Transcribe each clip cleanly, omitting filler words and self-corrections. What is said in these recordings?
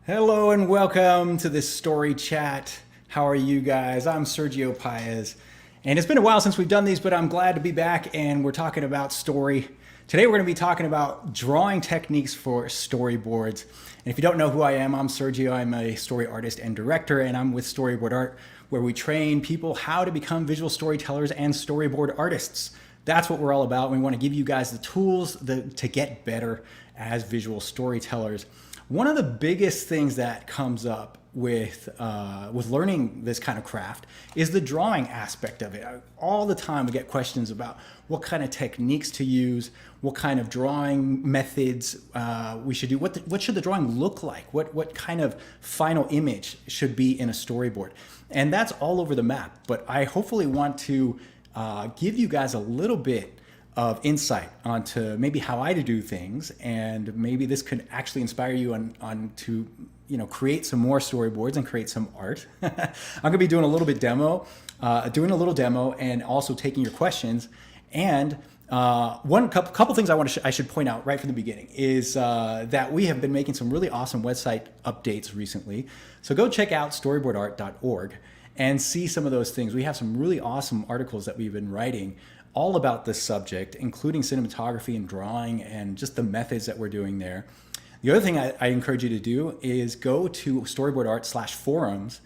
Hello and welcome to this story chat. How are you guys? I'm Sergio Paez, and it's been a while since we've done these, but I'm glad to be back and we're talking about story. Today we're going to be talking about drawing techniques for storyboards. And if you don't know who I am, I'm Sergio. I'm a story artist and director, and I'm with Storyboard Art, where we train people how to become visual storytellers and storyboard artists. That's what we're all about. We want to give you guys the tools to get better as visual storytellers. One of the biggest things that comes up with learning this kind of craft is the drawing aspect of it. All the time we get questions about what kind of techniques to use, what kind of drawing methods we should do, what should the drawing look like, what kind of final image should be in a storyboard. And that's all over the map, but I hopefully want to give you guys a little bit of insight onto maybe how I do things, and maybe this could actually inspire you on to create some more storyboards and create some art. I'm gonna be doing a little demo, and also taking your questions. And one couple things I should point out right from the beginning is that we have been making some really awesome website updates recently. So go check out storyboardart.org and see some of those things. We have some really awesome articles that we've been writing all about this subject, including cinematography and drawing and just the methods that we're doing there. The other thing I encourage you to do is go to storyboardart/forums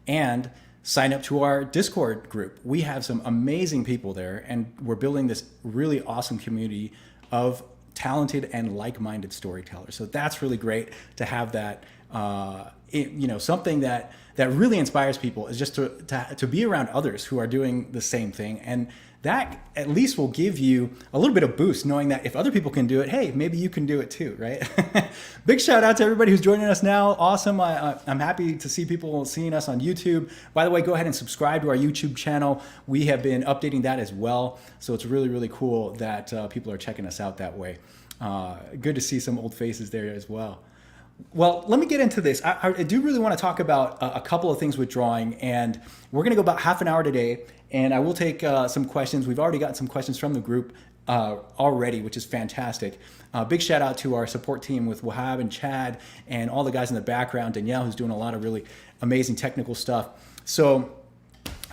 and sign up to our Discord group. We have some amazing people there, and we're building this really awesome community of talented and like-minded storytellers. So that's really great to have that. Something that really inspires people is just to be around others who are doing the same thing, and that at least will give you a little bit of boost, knowing that if other people can do it, hey, maybe you can do it too, right? Big shout out to everybody who's joining us now. Awesome. I'm happy to see people seeing us on YouTube. By the way, go ahead and subscribe to our YouTube channel. We have been updating that as well. So it's really, really cool that people are checking us out that way. Good to see some old faces there as well. Well, let me get into this. I do really want to talk about a couple of things with drawing, and we're going to go about half an hour today, and I will take some questions. We've already gotten some questions from the group already, which is fantastic. Big shout out to our support team with Wahab and Chad and all the guys in the background, Danielle, who's doing a lot of really amazing technical stuff. So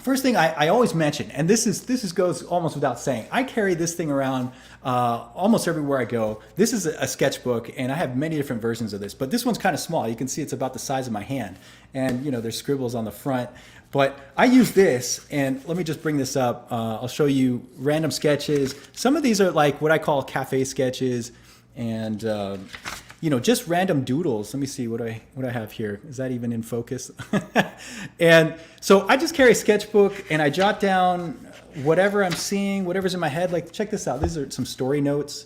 first thing I always mention, and this goes almost without saying, I carry this thing around almost everywhere I go. This is a sketchbook, and I have many different versions of this, but this one's kind of small. You can see it's about the size of my hand, and there's scribbles on the front. But I use this, and let me just bring this up. I'll show you random sketches. Some of these are like what I call cafe sketches, and just random doodles. Let me see what I have here. Is that even in focus? And so I just carry a sketchbook, and I jot down whatever I'm seeing, whatever's in my head. Like, check this out. These are some story notes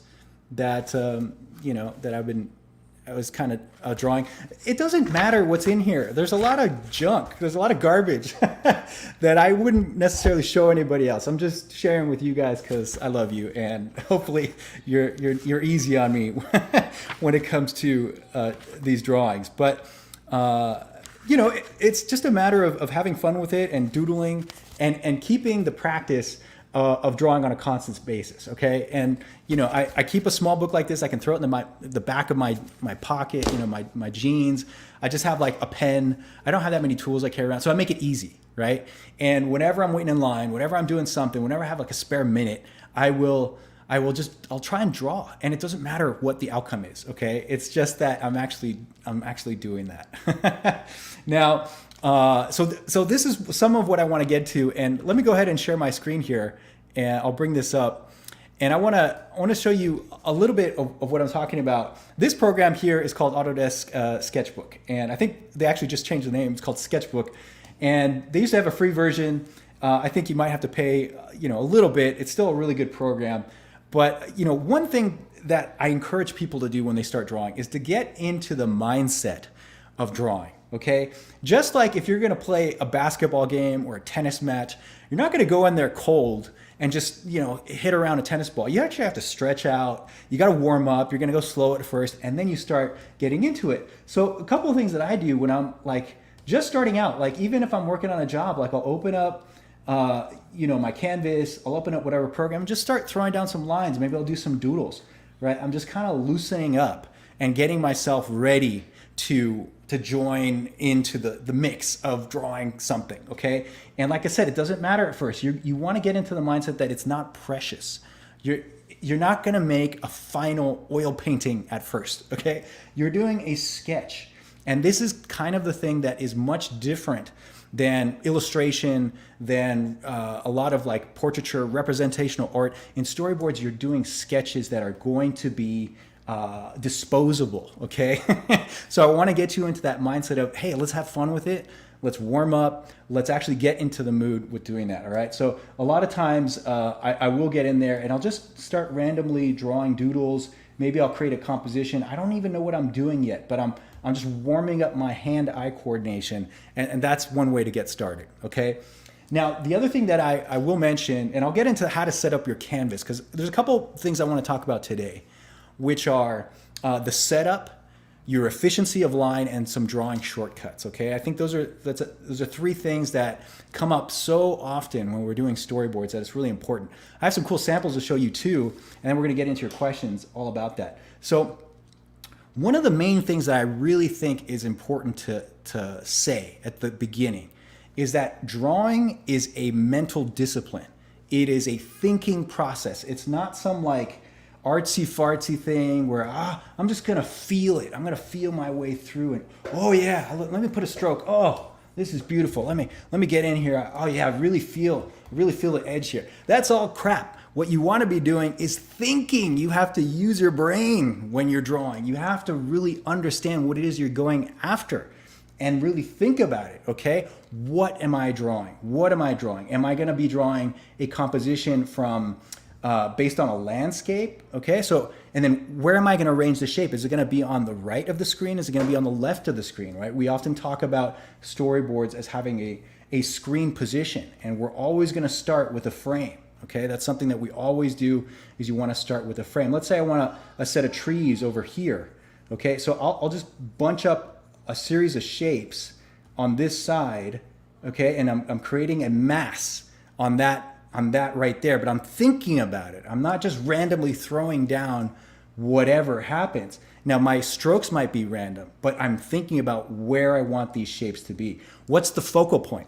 that that I was kind of drawing. It doesn't matter what's in here. There's a lot of junk. There's a lot of garbage that I wouldn't necessarily show anybody else. I'm just sharing with you guys because I love you, and hopefully you're easy on me when it comes to these drawings. But it's just a matter of having fun with it and doodling and keeping the practice of drawing on a constant basis, okay? And I keep a small book like this. I can throw it in the back of my pocket, my jeans. I just have like a pen. I don't have that many tools I carry around, so I make it easy, right? And whenever I'm waiting in line, whenever I'm doing something, whenever I have like a spare minute, I'll try and draw, and it doesn't matter what the outcome is, okay? It's just that I'm actually doing that. Now, so this is some of what I want to get to, and let me go ahead and share my screen here, and I'll bring this up, and I want to show you a little bit of what I'm talking about. This program here is called Autodesk Sketchbook, and I think they actually just changed the name. It's called Sketchbook, and they used to have a free version. I think you might have to pay a little bit. It's still a really good program, but one thing that I encourage people to do when they start drawing is to get into the mindset of drawing. Okay, just like if you're going to play a basketball game or a tennis match, you're not going to go in there cold and just hit around a tennis ball. You actually have to stretch out. You got to warm up. You're going to go slow at first, and then you start getting into it. So a couple of things that I do when I'm like just starting out, like even if I'm working on a job, like I'll open up my canvas, I'll open up whatever program, just start throwing down some lines. Maybe I'll do some doodles, right? I'm just kind of loosening up and getting myself ready to to join into the mix of drawing something, okay? And like I said, it doesn't matter at first. You want to get into the mindset that it's not precious. You're not going to make a final oil painting at first, okay? You're doing a sketch. And this is kind of the thing that is much different than illustration, than a lot of like portraiture, representational art. In storyboards, you're doing sketches that are going to be disposable, okay? So I want to get you into that mindset of, hey, let's have fun with it. Let's warm up. Let's actually get into the mood with doing that, all right? So a lot of times I will get in there and I'll just start randomly drawing doodles. Maybe I'll create a composition. I don't even know what I'm doing yet, but I'm just warming up my hand-eye coordination, and that's one way to get started, okay? Now, the other thing that I will mention, and I'll get into how to set up your canvas, because there's a couple things I want to talk about today, which are the setup, your efficiency of line, and some drawing shortcuts, okay? I think those are three things that come up so often when we're doing storyboards that it's really important. I have some cool samples to show you too, and then we're gonna get into your questions all about that. So one of the main things that I really think is important to say at the beginning is that drawing is a mental discipline. It is a thinking process. It's not some like artsy fartsy thing where I'm just gonna feel it. I'm gonna feel my way through it. Oh yeah, let me put a stroke. Oh, this is beautiful. Let me get in here. Oh yeah, I really feel the edge here. That's all crap. What you want to be doing is thinking. You have to use your brain when you're drawing. You have to really understand what it is you're going after and really think about it, okay? What am I drawing? What am I drawing? Am I gonna be drawing a composition from based on a landscape, okay? So, and then where am I gonna arrange the shape? Is it gonna be on the right of the screen? Is it gonna be on the left of the screen, right? We often talk about storyboards as having a screen position, and we're always gonna start with a frame, okay? That's something that we always do, is you wanna start with a frame. Let's say I want a set of trees over here, okay? So I'll just bunch up a series of shapes on this side, okay? And I'm creating a mass on that right there, but I'm thinking about it. I'm not just randomly throwing down whatever happens. Now my strokes might be random, but I'm thinking about where I want these shapes to be. What's the focal point?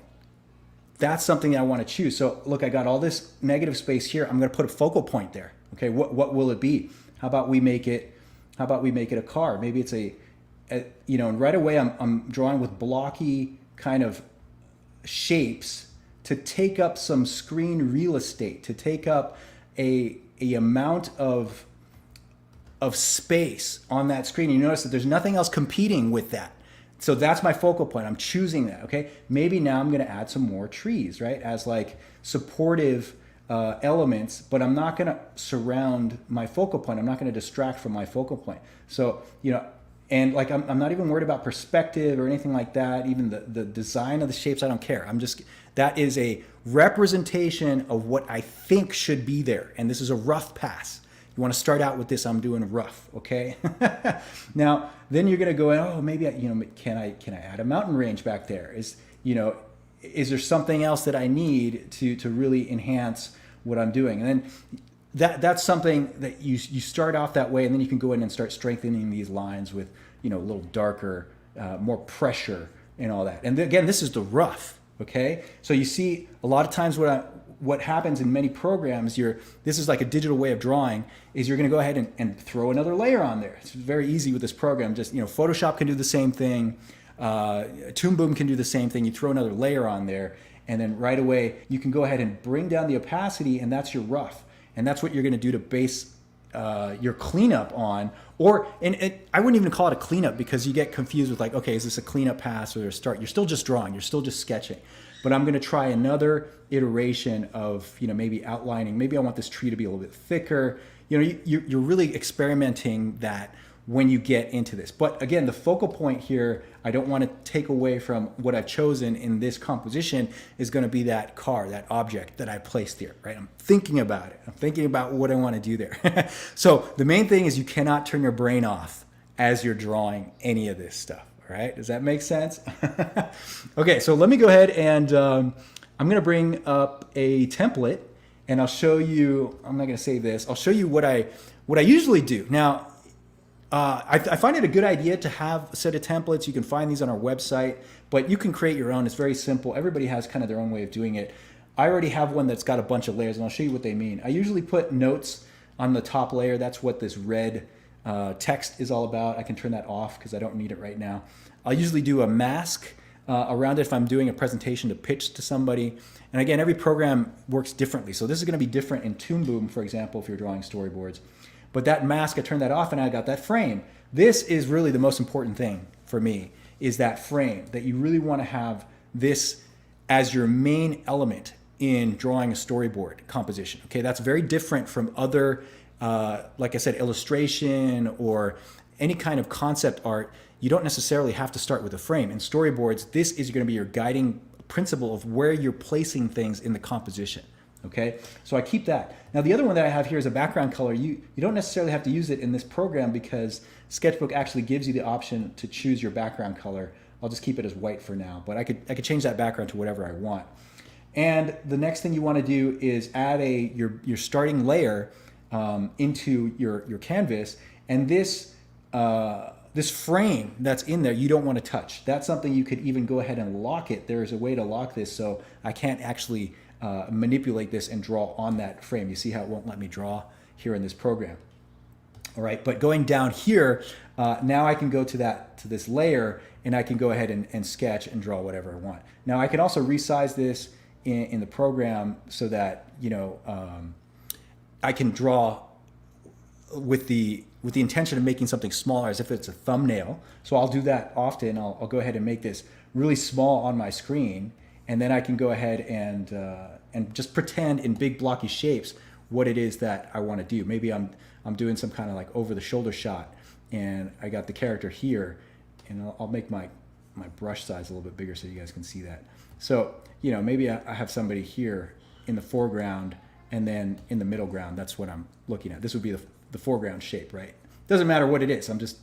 That's something that I want to choose. So look, I got all this negative space here. I'm going to put a focal point there. Okay, what will it be? How about we make it a car? Maybe it's and right away I'm drawing with blocky kind of shapes to take up some screen real estate, to take up a amount of space on that screen. You notice that there's nothing else competing with that. So that's my focal point. I'm choosing that, okay? Maybe now I'm gonna add some more trees, right? As like supportive elements, but I'm not gonna surround my focal point. I'm not gonna distract from my focal point. So, and like I'm not even worried about perspective or anything like that. Even the design of the shapes, I don't care. That is a representation of what I think should be there. And this is a rough pass. You want to start out with this, I'm doing rough, okay? Now, then you're gonna go, oh, maybe can I add a mountain range back there? Is there something else that I need to really enhance what I'm doing? And then that's something that you start off that way, and then you can go in and start strengthening these lines with a little darker, more pressure and all that. And again, this is the rough, okay? So you see a lot of times what happens in many programs, this is like a digital way of drawing, is you're gonna go ahead and throw another layer on there. It's very easy with this program. Just, Photoshop can do the same thing. Toon Boom can do the same thing. You throw another layer on there, and then right away, you can go ahead and bring down the opacity, and that's your rough. And that's what you're gonna do to base your cleanup on. I wouldn't even call it a cleanup, because you get confused with like, okay, is this a cleanup pass or a start? You're still just drawing, you're still just sketching. But I'm gonna try another iteration of, maybe outlining. Maybe I want this tree to be a little bit thicker. You're really experimenting that when you get into this. But again, the focal point here, I don't want to take away from what I've chosen in this composition, is going to be that car, that object that I placed here, right? I'm thinking about it. I'm thinking about what I want to do there. So the main thing is you cannot turn your brain off as you're drawing any of this stuff, all right? Does that make sense? Okay, so let me go ahead and I'm going to bring up a template, and I'll show you, I'm not going to save this, I'll show you what I usually do. Now, I find it a good idea to have a set of templates. You can find these on our website, but you can create your own. It's very simple. Everybody has kind of their own way of doing it. I already have one that's got a bunch of layers, and I'll show you what they mean. I usually put notes on the top layer. That's what this red text is all about. I can turn that off because I don't need it right now. I'll usually do a mask around it if I'm doing a presentation to pitch to somebody. And again, every program works differently. So this is going to be different in Toon Boom, for example, if you're drawing storyboards. But that mask, I turned that off and I got that frame. This is really the most important thing for me, is that frame, that you really want to have this as your main element in drawing a storyboard composition. Okay, that's very different from other, like I said, illustration or any kind of concept art. You don't necessarily have to start with a frame. In storyboards, this is going to be your guiding principle of where you're placing things in the composition. Okay, so I keep that. Now the other one that I have here is a background color. You don't necessarily have to use it in this program because Sketchbook actually gives you the option to choose your background color. I'll just keep it as white for now, but I could change that background to whatever I want. And the next thing you want to do is add your starting layer into your canvas, and this frame that's in there you don't want to touch. That's something you could even go ahead and lock it. There's a way to lock this so I can't actually manipulate this and draw on that frame. You see how it won't let me draw here in this program. All right, but going down here, now I can go to this layer and I can go ahead and sketch and draw whatever I want. Now I can also resize this in the program so that I can draw with the intention of making something smaller, as if it's a thumbnail. So I'll do that often. I'll go ahead and make this really small on my screen, and then I can go ahead and just pretend in big blocky shapes what it is that I want to do. Maybe I'm doing some kind of like over the shoulder shot, and I got the character here, and I'll make my brush size a little bit bigger so you guys can see that. So maybe I have somebody here in the foreground, and then in the middle ground, that's what I'm looking at. This would be the foreground shape, right? Doesn't matter what it is. I'm just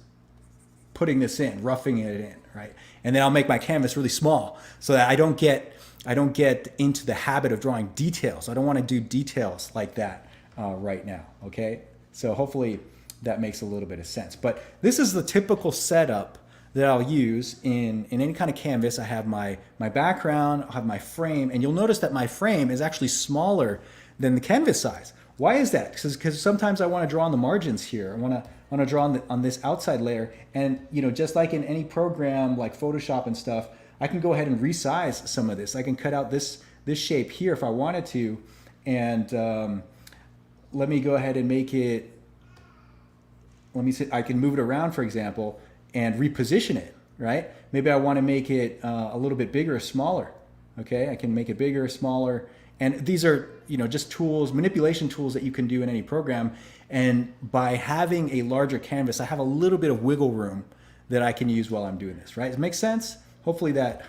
putting this in, roughing it in, right? And then I'll make my canvas really small so that I don't get into the habit of drawing details. I don't want to do details like that right now, okay? So hopefully that makes a little bit of sense. But this is the typical setup that I'll use in any kind of canvas. I have my background, I'll have my frame, and you'll notice that my frame is actually smaller than the canvas size. Why is that? Because sometimes I want to draw on the margins here. I want to draw on this outside layer, and just like in any program like Photoshop and stuff, I can go ahead and resize some of this. I can cut out this shape here if I wanted to, and let me go ahead and make it. Let me see. I can move it around, for example, and reposition it. Right? Maybe I want to make it a little bit bigger or smaller. Okay, I can make it bigger or smaller. And these are, just tools, manipulation tools that you can do in any program. And by having a larger canvas, I have a little bit of wiggle room that I can use while I'm doing this, right? Does it make sense? Hopefully that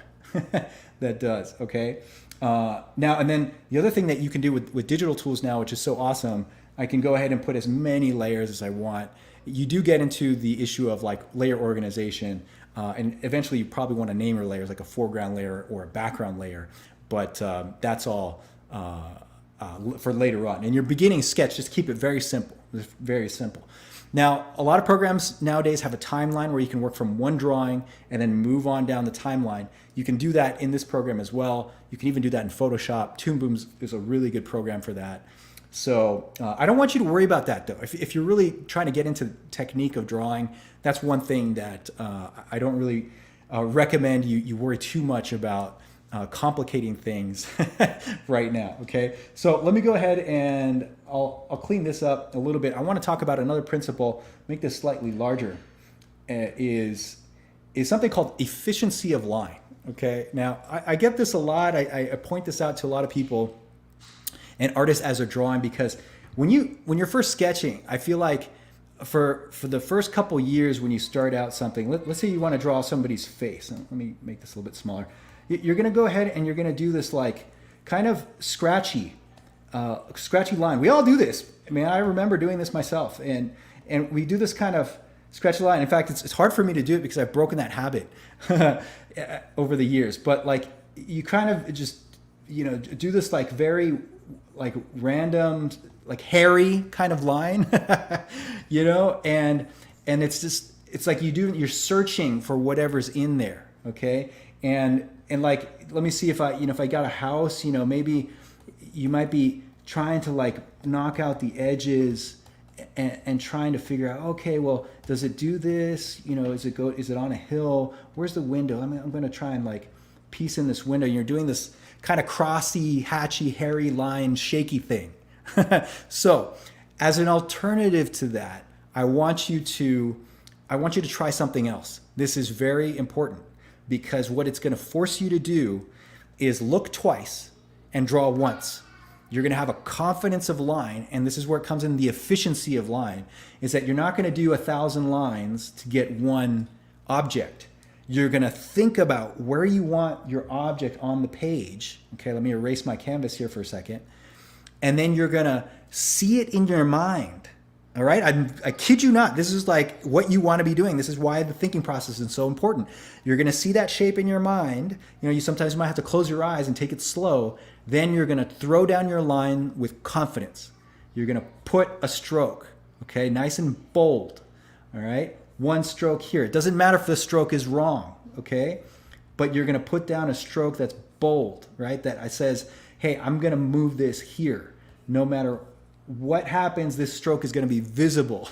that does, okay? Now, and then the other thing that you can do with digital tools now, which is so awesome, I can go ahead and put as many layers as I want. You do get into the issue of like layer organization, and eventually you probably want to name your layers like a foreground layer or a background layer, but that's all for later on. In your beginning sketch, just keep it very simple, very simple. Now, a lot of programs nowadays have a timeline where you can work from one drawing and then move on down the timeline. You can do that in this program as well. You can even do that in Photoshop. Toon Boom is a really good program for that. So I don't want you to worry about that though. If you're really trying to get into the technique of drawing, that's one thing that I don't really recommend you worry too much about complicating things right now, okay? So let me go ahead and I'll clean this up a little bit. I want to talk about another principle, make this slightly larger, is something called efficiency of line, okay? Now, I get this a lot. I point this out to a lot of people and artists as they're drawing, because when you're first sketching, I feel like for the first couple years when you start out something, let's say you want to draw somebody's face. Let me make this a little bit smaller. You're going to go ahead and you're going to do this like kind of scratchy line. We all do this. I mean, I remember doing this myself, and we do this kind of scratchy line. In fact, it's hard for me to do it because I've broken that habit over the years. But like you kind of just do this like very like random, like hairy kind of line, and and it's like you're searching for whatever's in there, okay? And like, let me see if I got a house, maybe you might be trying to like knock out the edges and trying to figure out, okay, well, does it do this? Is it on a hill? Where's the window? I'm going to try and like piece in this window. You're doing this kind of crossy, hatchy, hairy line, shaky thing. So as an alternative to that, I want you to try something else. This is very important because what it's going to force you to do is look twice and draw once. You're going to have a confidence of line, and this is where it comes in, the efficiency of line, is that you're not going to do 1,000 lines to get one object. You're going to think about where you want your object on the page. Okay, let me erase my canvas here for a second. And then you're going to see it in your mind. All right, I kid you not. This is like what you want to be doing. This is why the thinking process is so important. You're going to see that shape in your mind. You sometimes might have to close your eyes and take it slow. Then you're going to throw down your line with confidence. You're going to put a stroke, okay, nice and bold. All right, one stroke here. It doesn't matter if the stroke is wrong, okay, but you're going to put down a stroke that's bold, right? That says, hey, I'm going to move this here, no matter what happens, this stroke is going to be visible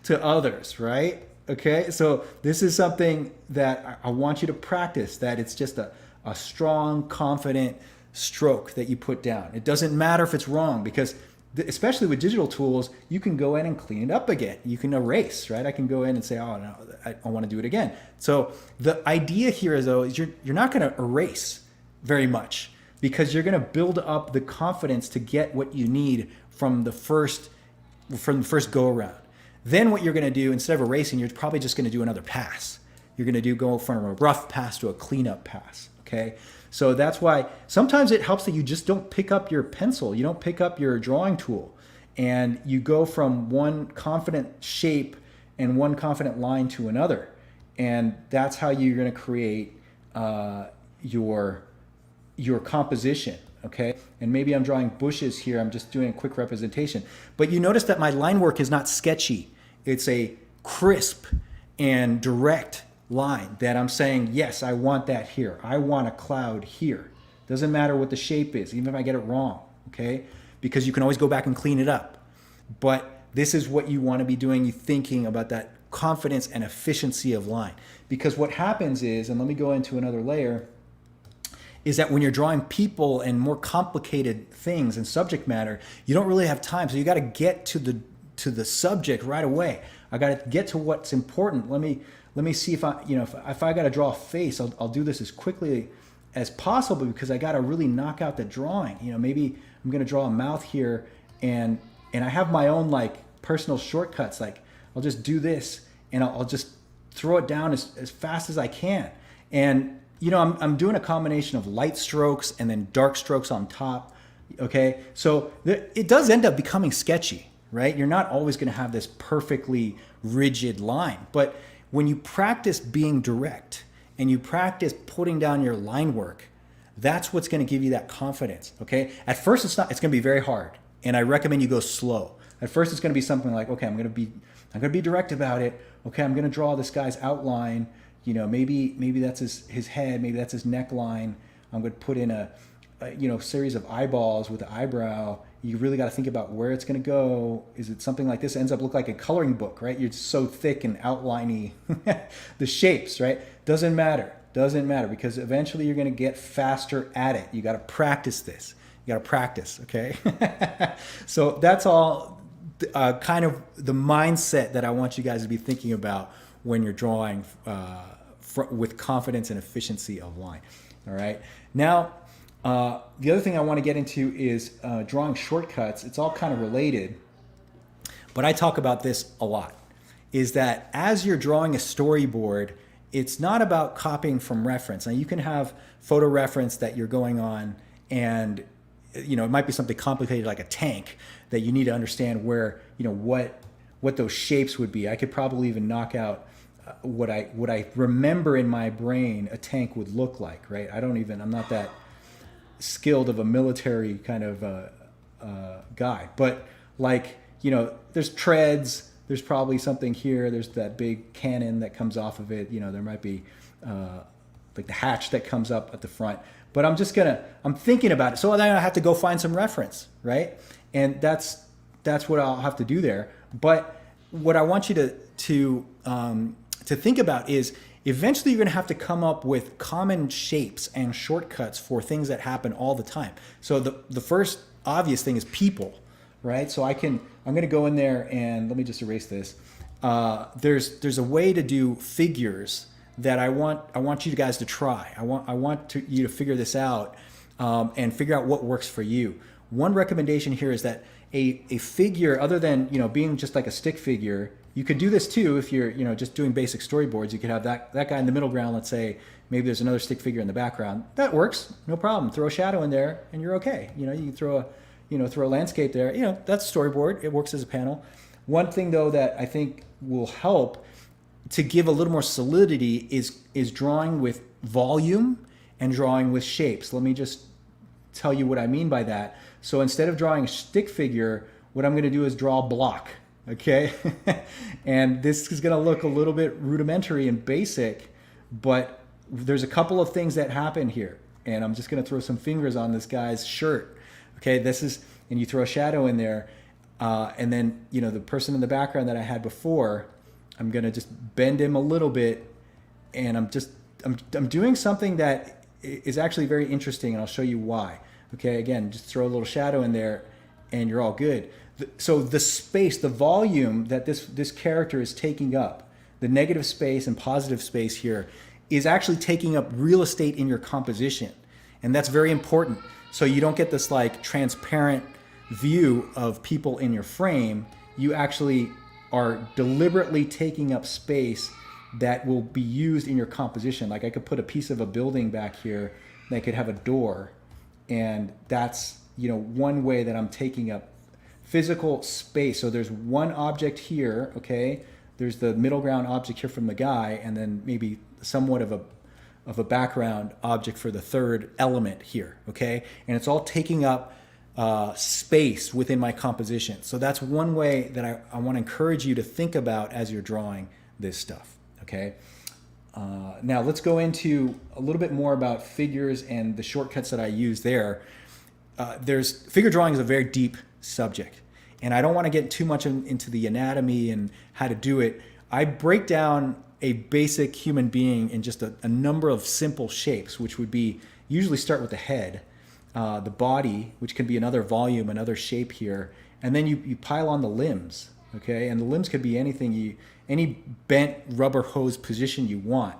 to others, right? Okay, so this is something that I want you to practice, that it's just a strong, confident stroke that you put down. It doesn't matter if it's wrong, because especially with digital tools, you can go in and clean it up again. You can erase, right? I can go in and say, oh, no, I want to do it again. So the idea here is, though, is you're not going to erase very much, because you're going to build up the confidence to get what you need from the first go around. Then what you're going to do, instead of erasing, you're probably just going to do another pass. You're going to go from a rough pass to a cleanup pass. Okay, so that's why sometimes it helps that you just don't pick up your pencil, you don't pick up your drawing tool, and you go from one confident shape and one confident line to another, and that's how you're going to create your composition. Okay, and maybe I'm drawing bushes here. I'm just doing a quick representation. But you notice that my line work is not sketchy. It's a crisp and direct line that I'm saying, yes, I want that here. I want a cloud here. Doesn't matter what the shape is, even if I get it wrong, okay? Because you can always go back and clean it up. But this is what you want to be doing. You thinking about that confidence and efficiency of line. Because what happens is, and let me go into another layer, is that when you're drawing people and more complicated things and subject matter, you don't really have time. So you got to get to the subject right away. I got to get to what's important. Let me see if I got to draw a face, I'll do this as quickly as possible, because I got to really knock out the drawing. Maybe I'm going to draw a mouth here, and I have my own like personal shortcuts. Like I'll just do this, and I'll just throw it down as fast as I can. And I'm doing a combination of light strokes and then dark strokes on top, okay? So it does end up becoming sketchy, right? You're not always gonna have this perfectly rigid line, but when you practice being direct and you practice putting down your line work, that's what's gonna give you that confidence, okay? At first it's gonna be very hard, and I recommend you go slow. At first it's gonna be something like, okay, I'm gonna be direct about it. Okay, I'm gonna draw this guy's outline. Maybe that's his head, maybe that's his neckline. I'm going to put in a series of eyeballs with the eyebrow. You really got to think about where it's going to go. Is it something like this? It ends up look like a coloring book, right? You're so thick and outliney. The shapes, right? Doesn't matter, because eventually you're going to get faster at it. You got to practice this. You got to practice, okay? So that's all kind of the mindset that I want you guys to be thinking about when you're drawing with confidence and efficiency of line. All right. Now, the other thing I want to get into is drawing shortcuts. It's all kind of related, but I talk about this a lot, is that as you're drawing a storyboard, it's not about copying from reference. Now, you can have photo reference that you're going on, and it might be something complicated like a tank that you need to understand where, what those shapes would be. I could probably even knock out what I remember in my brain a tank would look like, right? I'm not that skilled of a military kind of guy, but like, there's treads, there's probably something here. There's that big cannon that comes off of it. You know, there might be like the hatch that comes up at the front. But I'm thinking about it. So then I have to go find some reference, right? And that's what I'll have to do there. But what I want you to think about is eventually you're going to have to come up with common shapes and shortcuts for things that happen all the time. So the first obvious thing is people, right? So I'm going to go in there and let me just erase this. There's a way to do figures that I want you guys to try. I want you to figure this out and figure out what works for you. One recommendation here is that a figure, other than being just like a stick figure, you could do this too if you're just doing basic storyboards. You could have that guy in the middle ground. Let's say maybe there's another stick figure in the background. That works, no problem. Throw a shadow in there and you're okay. You can throw a landscape there. That's storyboard. It works as a panel. One thing though that I think will help to give a little more solidity is drawing with volume and drawing with shapes. Let me just tell you what I mean by that. So instead of drawing a stick figure, what I'm going to do is draw a block, okay? And this is going to look a little bit rudimentary and basic, but there's a couple of things that happen here. And I'm just going to throw some fingers on this guy's shirt, okay? And you throw a shadow in there, and then the person in the background that I had before, I'm going to just bend him a little bit, and I'm doing something that is actually very interesting, and I'll show you why. Okay, again, just throw a little shadow in there and you're all good. So the space, the volume that this character is taking up, the negative space and positive space here, is actually taking up real estate in your composition. And that's very important. So you don't get this like transparent view of people in your frame. You actually are deliberately taking up space that will be used in your composition. Like I could put a piece of a building back here that could have a door. And that's, one way that I'm taking up physical space. So there's one object here, okay? There's the middle ground object here from the guy, and then maybe somewhat of a background object for the third element here, okay? And it's all taking up space within my composition. So that's one way that I want to encourage you to think about as you're drawing this stuff, okay? Now let's go into a little bit more about figures and the shortcuts that I use there. Figure drawing is a very deep subject, and I don't want to get too much into the anatomy and how to do it. I break down a basic human being in just a number of simple shapes, which would be usually start with the head, the body, which can be another volume, another shape here, and then you pile on the limbs, okay? And the limbs could be anything any bent rubber hose position you want.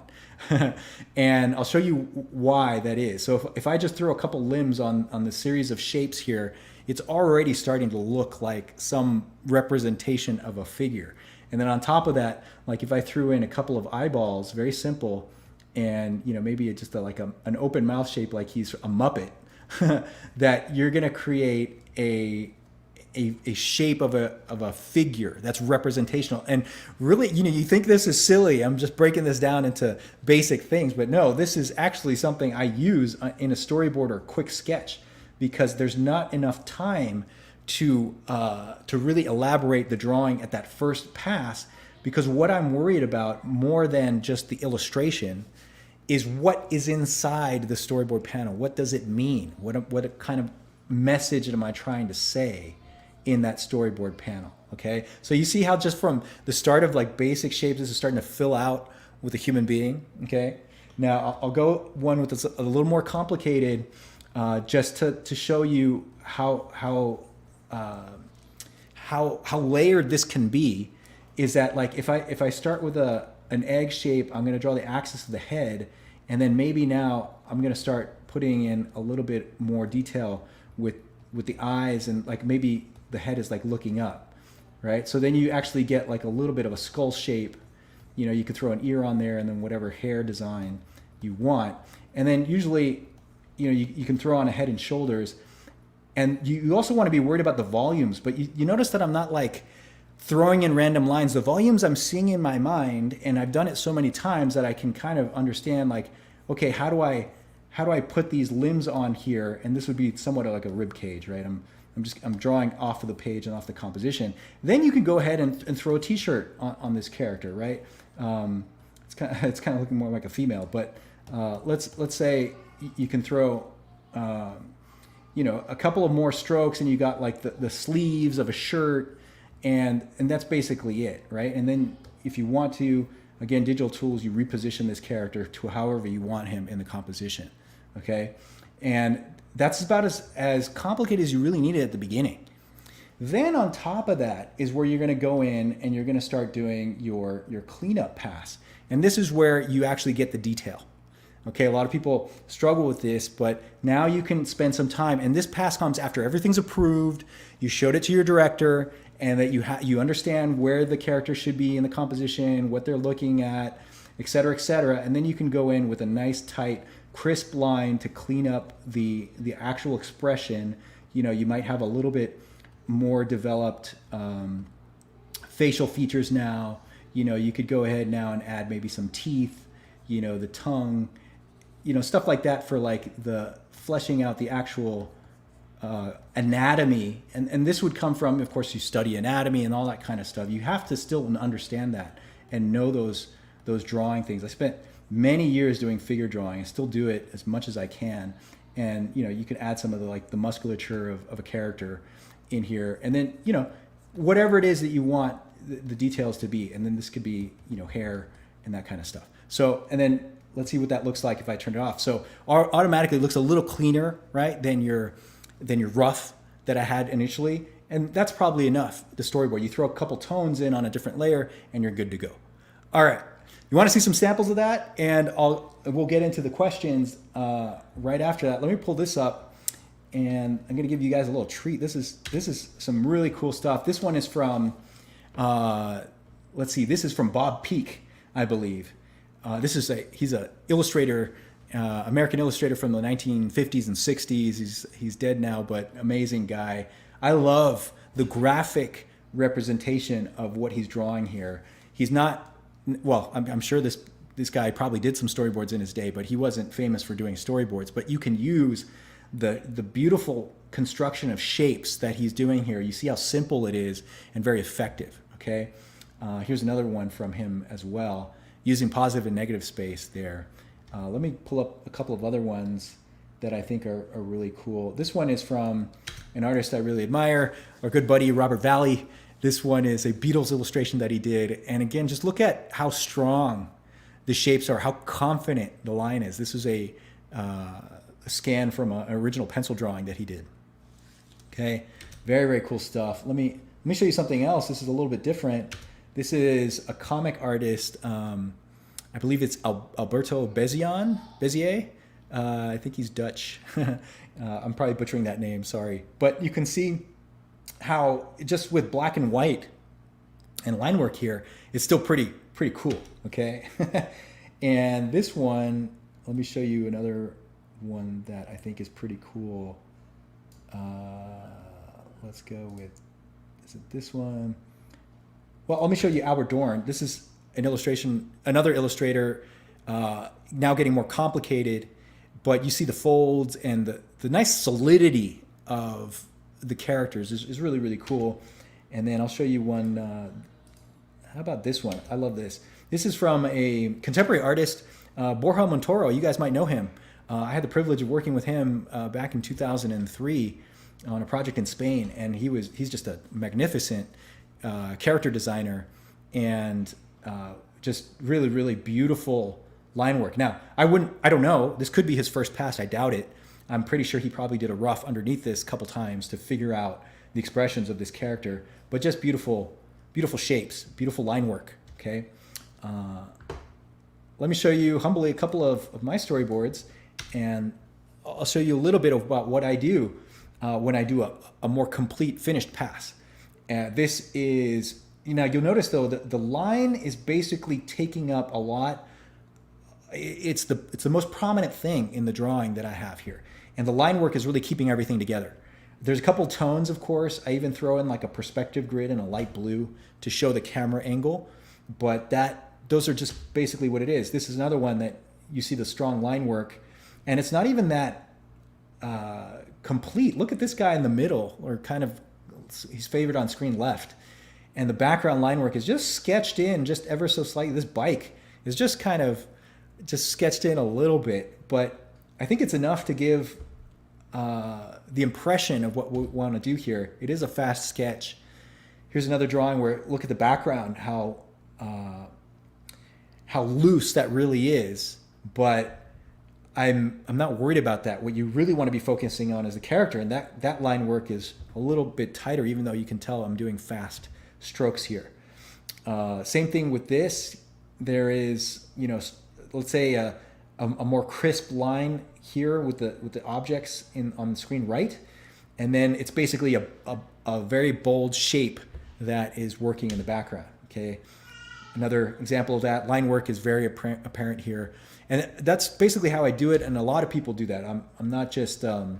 And I'll show you why that is. So if I just throw a couple limbs on the series of shapes here, it's already starting to look like some representation of a figure. And then on top of that, like if I threw in a couple of eyeballs, very simple, and maybe it's just an open mouth shape like he's a Muppet, that you're gonna create a shape of a figure that's representational. And really, you think this is silly. I'm just breaking this down into basic things, but no, this is actually something I use in a storyboard or quick sketch, because there's not enough time to really elaborate the drawing at that first pass, because what I'm worried about more than just the illustration is what is inside the storyboard panel. What does it mean? What kind of message am I trying to say in that storyboard panel, okay? So you see how just from the start of like basic shapes, this is starting to fill out with a human being, okay? Now I'll go one with a little more complicated, just to show you how layered this can be. Is that like if I start with an egg shape, I'm gonna draw the axis of the head, and then maybe now I'm gonna start putting in a little bit more detail with the eyes, and like maybe the head is like looking up, right? So then you actually get like a little bit of a skull shape. You could throw an ear on there and then whatever hair design you want. And then usually, you can throw on a head and shoulders. And you also want to be worried about the volumes, but you notice that I'm not like throwing in random lines. The volumes I'm seeing in my mind, and I've done it so many times that I can kind of understand like, okay, how do I put these limbs on here? And this would be somewhat like a rib cage, right? I'm I'm drawing off of the page and off the composition. Then you can go ahead and throw a t-shirt on this character, right? It's kind of looking more like a female, but let's say you can throw a couple of more strokes, and you got like the sleeves of a shirt, and that's basically it, right? And then if you want to, again, digital tools, you reposition this character to however you want him in the composition, okay? And that's about as complicated as you really need it at the beginning. Then on top of that is where you're going to go in and you're going to start doing your cleanup pass. And this is where you actually get the detail. Okay, a lot of people struggle with this, but now you can spend some time, and this pass comes after everything's approved, you showed it to your director, and that you understand where the character should be in the composition, what they're looking at, et cetera, and then you can go in with a nice tight crisp line to clean up the actual expression. You might have a little bit more developed facial features now. You could go ahead now and add maybe some teeth, the tongue, stuff like that for like the fleshing out the actual anatomy. And this would come from, of course, you study anatomy and all that kind of stuff. You have to still understand that and know those drawing things. I spent many years doing figure drawing. I still do it as much as I can. And, you can add some of the musculature of a character in here. And then, whatever it is that you want the details to be. And then this could be, hair and that kind of stuff. So, and then let's see what that looks like if I turn it off. So automatically it looks a little cleaner, right, than your rough that I had initially. And that's probably enough, the storyboard. You throw a couple tones in on a different layer and you're good to go. All right. You want to see some samples of that? And we'll get into the questions right after that. Let me pull this up, and I'm going to give you guys a little treat. This is some really cool stuff. This one is from, let's see, this is from Bob Peak, I believe. He's a illustrator, American illustrator from the 1950s and 60s. He's dead now, but amazing guy. I love the graphic representation of what he's drawing here. He's not, well, I'm sure this guy probably did some storyboards in his day, but he wasn't famous for doing storyboards. But you can use the beautiful construction of shapes that he's doing here. You see how simple it is and very effective, okay? Here's another one from him as well, using positive and negative space there. Let me pull up a couple of other ones that I think are really cool. This one is from an artist I really admire, our good buddy Robert Valley. This one is a Beatles illustration that he did. And again, just look at how strong the shapes are, how confident the line is. This is a scan from an original pencil drawing that he did. Okay, very, very cool stuff. Let me show you something else. This is a little bit different. This is a comic artist. I believe it's Alberto Bezier. I think he's Dutch. I'm probably butchering that name, sorry. But you can see how just with black and white and line work here, it's still pretty cool, okay? And this one, let me show you another one that I think is pretty cool. Let's go with, is it this one? Well, let me show you Albert Dorn. This is an illustration, another illustrator, now getting more complicated, but you see the folds and the nice solidity of the characters is really, really cool. And then I'll show you one, how about this one? I love this. This is from a contemporary artist, Borja Montoro. You guys might know him. I had the privilege of working with him back in 2003 on a project in Spain, and he's just a magnificent character designer and just really, really beautiful line work. Now, I don't know, this could be his first pass, I doubt it. I'm pretty sure he probably did a rough underneath this a couple times to figure out the expressions of this character, but just beautiful, beautiful shapes, beautiful line work, okay? Let me show you humbly a couple of my storyboards, and I'll show you a little bit about what I do when I do a more complete finished pass. This is, you'll notice though that the line is basically taking up a lot. It's the most prominent thing in the drawing that I have here. And the line work is really keeping everything together. There's a couple tones, of course. I even throw in like a perspective grid and a light blue to show the camera angle. But those are just basically what it is. This is another one that you see the strong line work. And it's not even that complete. Look at this guy in the middle, or kind of, he's favored on screen left. And the background line work is just sketched in just ever so slightly. This bike is just kind of just sketched in a little bit, but I think it's enough to give the impression of what we want to do here. It is a fast sketch. Here's another drawing where, look at the background, how loose that really is, but I'm not worried about that. What you really want to be focusing on is the character, and that line work is a little bit tighter, even though you can tell I'm doing fast strokes here. Same thing with this. There is, let's say a more crisp line here with the objects on the screen right, and then it's basically a very bold shape that is working in the background. Okay, another example of that line work is very apparent here, and that's basically how I do it. And a lot of people do that. I'm not just you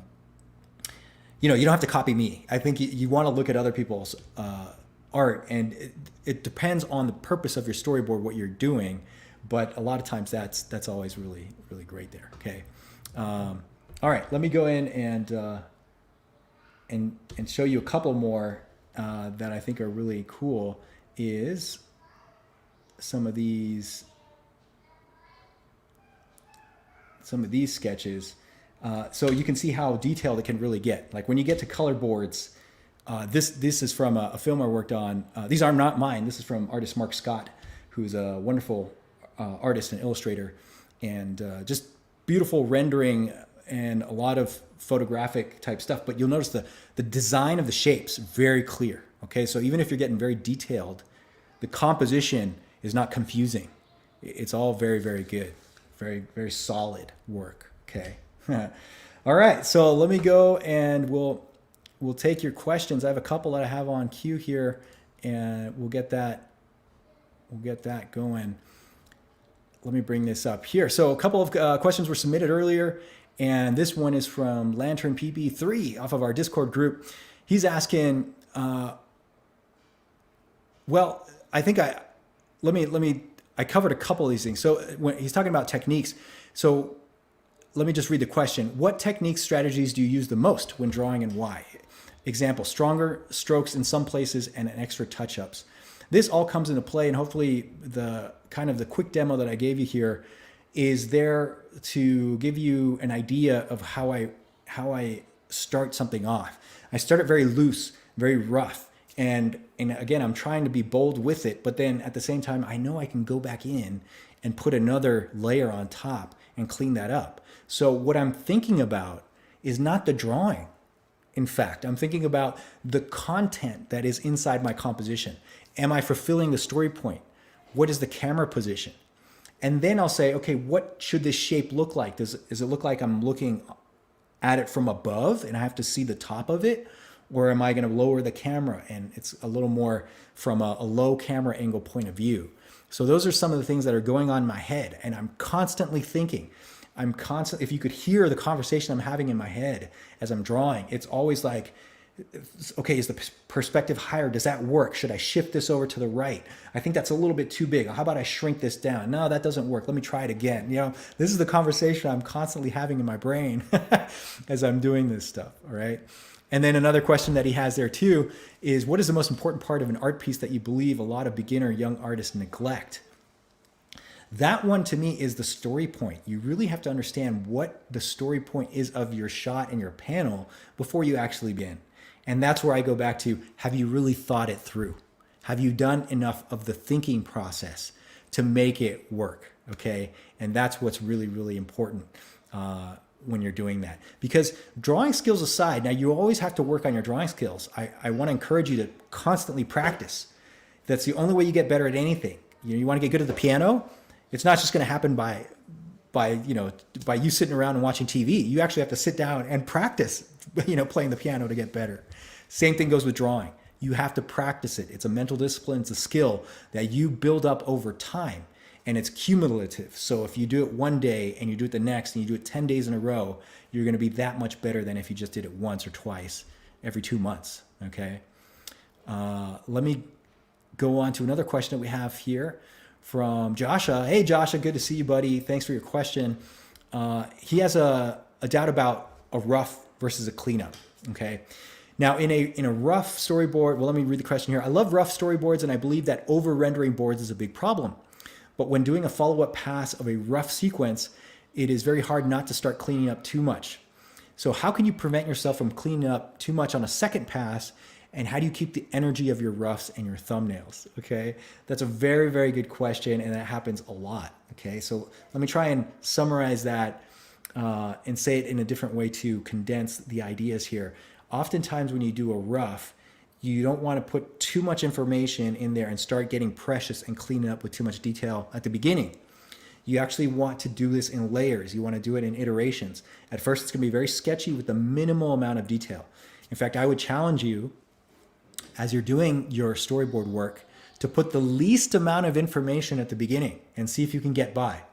don't have to copy me. I think you want to look at other people's art, and it depends on the purpose of your storyboard, what you're doing, but a lot of times that's always really, really great there. Okay, all right, let me go in and show you a couple more that I think are really cool. Is some of these sketches, so you can see how detailed it can really get. Like when you get to color boards. This is from a film I worked on. These are not mine. This is from artist Mark Scott, who's a wonderful artist and illustrator, and just beautiful rendering and a lot of photographic type stuff. But you'll notice the design of the shapes very clear. Okay, so even if you're getting very detailed, the composition is not confusing. It's all very, very good, very, very solid work. Okay, all right. So let me go and we'll take your questions. I have a couple that I have on queue here, and we'll get that going. Let me bring this up here. So a couple of questions were submitted earlier, and this one is from Lantern PB3 off of our Discord group. He's asking, well, I think I covered a couple of these things. So when he's talking about techniques, so let me just read the question. What techniques, strategies do you use the most when drawing, and why? Example, stronger strokes in some places and an extra touch-ups. This all comes into play, and hopefully the quick demo that I gave you here is there to give you an idea of how I start something off. I start it very loose, very rough, and again, I'm trying to be bold with it, but then at the same time, I know I can go back in and put another layer on top and clean that up. So what I'm thinking about is not the drawing. In fact, I'm thinking about the content that is inside my composition. Am I fulfilling the story point? What is the camera position? And then I'll say, okay, what should this shape look like? Does it look like I'm looking at it from above and I have to see the top of it? Or am I going to lower the camera and it's a little more from a low camera angle point of view? So those are some of the things that are going on in my head, and I'm constantly thinking. If you could hear the conversation I'm having in my head as I'm drawing, it's always like, okay, is the perspective higher? Does that work? Should I shift this over to the right? I think that's a little bit too big. How about I shrink this down? No, that doesn't work. Let me try it again. This is the conversation I'm constantly having in my brain as I'm doing this stuff, all right? And then another question that he has there too is, what is the most important part of an art piece that you believe a lot of beginner young artists neglect? That one to me is the story point. You really have to understand what the story point is of your shot and your panel before you actually begin. And that's where I go back to, have you really thought it through? Have you done enough of the thinking process to make it work? Okay. And that's what's really, really important when you're doing that. Because drawing skills aside, now you always have to work on your drawing skills. I want to encourage you to constantly practice. That's the only way you get better at anything. You want to get good at the piano? It's not just going to happen by you sitting around and watching TV. You actually have to sit down and practice, playing the piano to get better. Same thing goes with drawing. You have to practice it. It's a mental discipline. It's a skill that you build up over time, and it's cumulative. So if you do it one day and you do it the next and you do it 10 days in a row, you're going to be that much better than if you just did it once or twice every 2 months. Okay. Let me go on to another question that we have here from Joshua. Hey, Joshua, good to see you, buddy. Thanks for your question. He has a doubt about a rough versus a cleanup, okay? Now, in a rough storyboard, well, let me read the question here. I love rough storyboards, and I believe that over-rendering boards is a big problem. But when doing a follow-up pass of a rough sequence, it is very hard not to start cleaning up too much. So how can you prevent yourself from cleaning up too much on a second pass? And how do you keep the energy of your roughs and your thumbnails? Okay, that's a very, very good question, and that happens a lot. Okay, so let me try and summarize that and say it in a different way to condense the ideas here. Oftentimes when you do a rough, you don't want to put too much information in there and start getting precious and cleaning up with too much detail at the beginning. You actually want to do this in layers. You want to do it in iterations. At first, it's going to be very sketchy with the minimal amount of detail. In fact, I would challenge you, as you're doing your storyboard work, to put the least amount of information at the beginning and see if you can get by.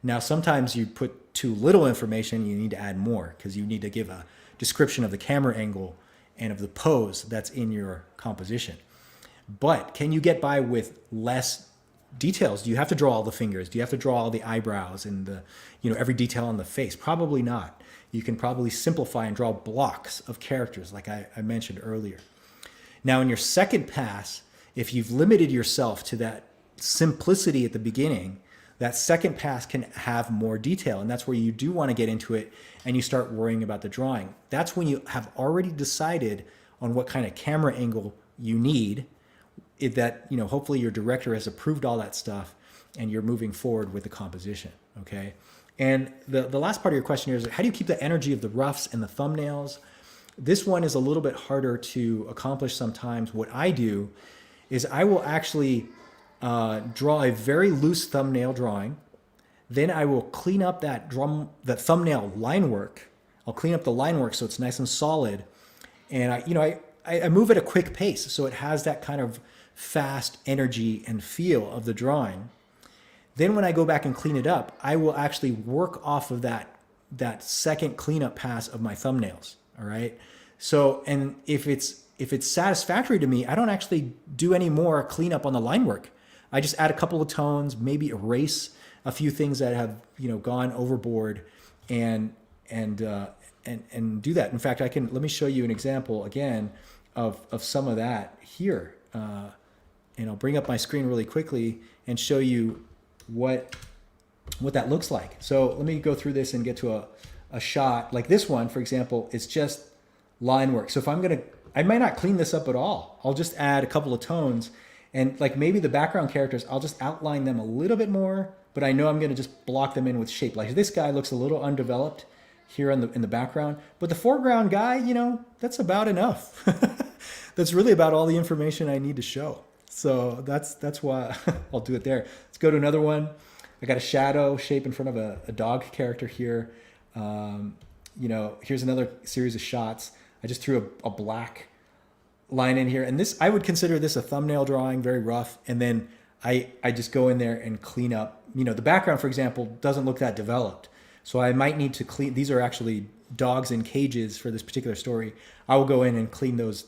Now, sometimes you put too little information, you need to add more because you need to give a description of the camera angle and of the pose that's in your composition. But can you get by with less details? Do you have to draw all the fingers? Do you have to draw all the eyebrows and the, every detail on the face? Probably not. You can probably simplify and draw blocks of characters like I mentioned earlier. Now, in your second pass, if you've limited yourself to that simplicity at the beginning, that second pass can have more detail. And that's where you do want to get into it and you start worrying about the drawing. That's when you have already decided on what kind of camera angle you need, that, hopefully your director has approved all that stuff and you're moving forward with the composition, okay? And the last part of your question here is, how do you keep the energy of the roughs and the thumbnails? This one is a little bit harder to accomplish sometimes. What I do is I will actually draw a very loose thumbnail drawing. Then I will clean up that thumbnail line work. I'll clean up the line work so it's nice and solid. And I move at a quick pace so it has that kind of fast energy and feel of the drawing. Then when I go back and clean it up, I will actually work off of that second cleanup pass of my thumbnails. All right. So, and if it's satisfactory to me, I don't actually do any more cleanup on the line work. I just add a couple of tones, maybe erase a few things that have gone overboard, and do that. In fact, let me show you an example again of some of that here, and I'll bring up my screen really quickly and show you what that looks like. So let me go through this and get to a shot like this one, for example. It's just line work. So if I might not clean this up at all. I'll just add a couple of tones, and like maybe the background characters, I'll just outline them a little bit more, but I know I'm going to just block them in with shape. Like this guy looks a little undeveloped here in the background, but the foreground guy, that's about enough. That's really about all the information I need to show. So that's why I'll do it there. Let's go to another one. I got a shadow shape in front of a dog character here. Here's another series of shots. I just threw a black line in here, and this, I would consider this a thumbnail drawing, very rough. And then I just go in there and clean up. The background, for example, doesn't look that developed. So I might need to clean, these are actually dogs in cages for this particular story. I will go in and clean those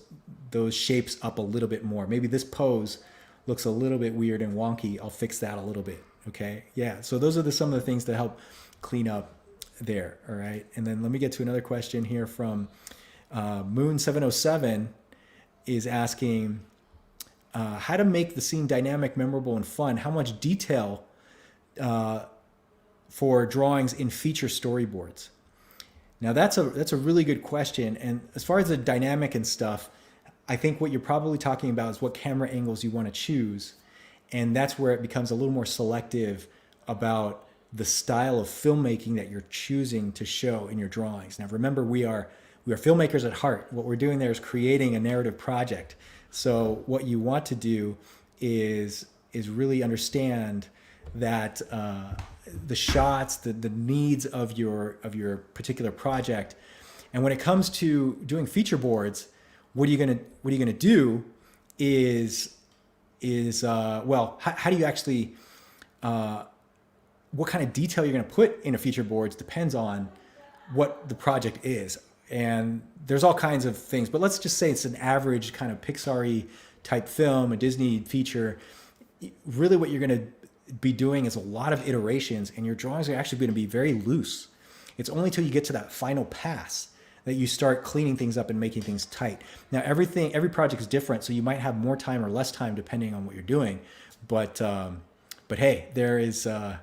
shapes up a little bit more. Maybe this pose looks a little bit weird and wonky. I'll fix that a little bit. Okay. Yeah. So those are some of the things to help clean up there. All right. And then let me get to another question here from Moon707 is asking how to make the scene dynamic, memorable, and fun. How much detail for drawings in feature storyboards? Now that's a really good question. And as far as the dynamic and stuff, I think what you're probably talking about is what camera angles you want to choose. And that's where it becomes a little more selective about the style of filmmaking that you're choosing to show in your drawings. Now remember, we are filmmakers at heart. What we're doing there is creating a narrative project. So what you want to do is really understand that the shots, the needs of your particular project. And when it comes to doing feature boards, what are you gonna do is how do you actually what kind of detail you're going to put in a feature boards depends on what the project is. And there's all kinds of things, but let's just say it's an average kind of Pixar-y type film, a Disney feature. Really what you're going to be doing is a lot of iterations, and your drawings are actually going to be very loose. It's only till you get to that final pass that you start cleaning things up and making things tight. Now, every project is different, so you might have more time or less time depending on what you're doing. But hey, there is, on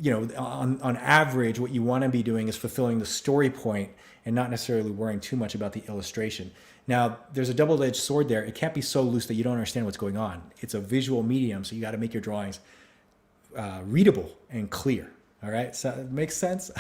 average, what you want to be doing is fulfilling the story point and not necessarily worrying too much about the illustration. Now, there's a double-edged sword there. It can't be so loose that you don't understand what's going on. It's a visual medium, so you got to make your drawings readable and clear. All right, so it makes sense?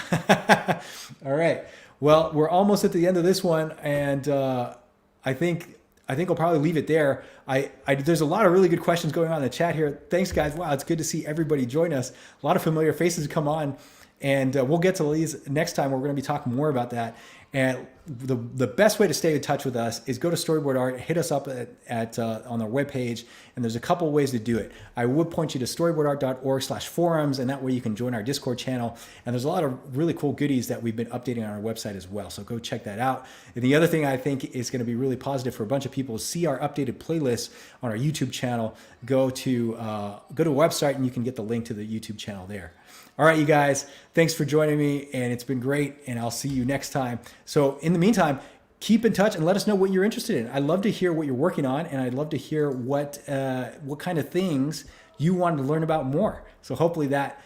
All right, well, we're almost at the end of this one, and I think I'll probably leave it there. There's a lot of really good questions going on in the chat here. Thanks, guys. Wow, it's good to see everybody join us. A lot of familiar faces come on, and we'll get to these next time. We're going to be talking more about that. And the best way to stay in touch with us is go to Storyboard Art, hit us up on our webpage, and there's a couple ways to do it. I would point you to storyboardart.org/forums, and that way you can join our Discord channel. And there's a lot of really cool goodies that we've been updating on our website as well. So go check that out. And the other thing I think is going to be really positive for a bunch of people is see our updated playlists on our YouTube channel. Go to a website and you can get the link to the YouTube channel there. All right, you guys, thanks for joining me, and it's been great, and I'll see you next time. So in the meantime, keep in touch and let us know what you're interested in. I'd love to hear what you're working on, and I'd love to hear what kind of things you want to learn about more. So hopefully that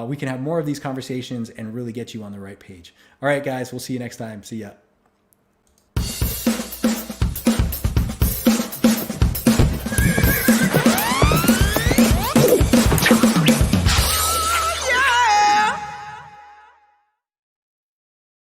we can have more of these conversations and really get you on the right page. All right, guys, we'll see you next time. See ya.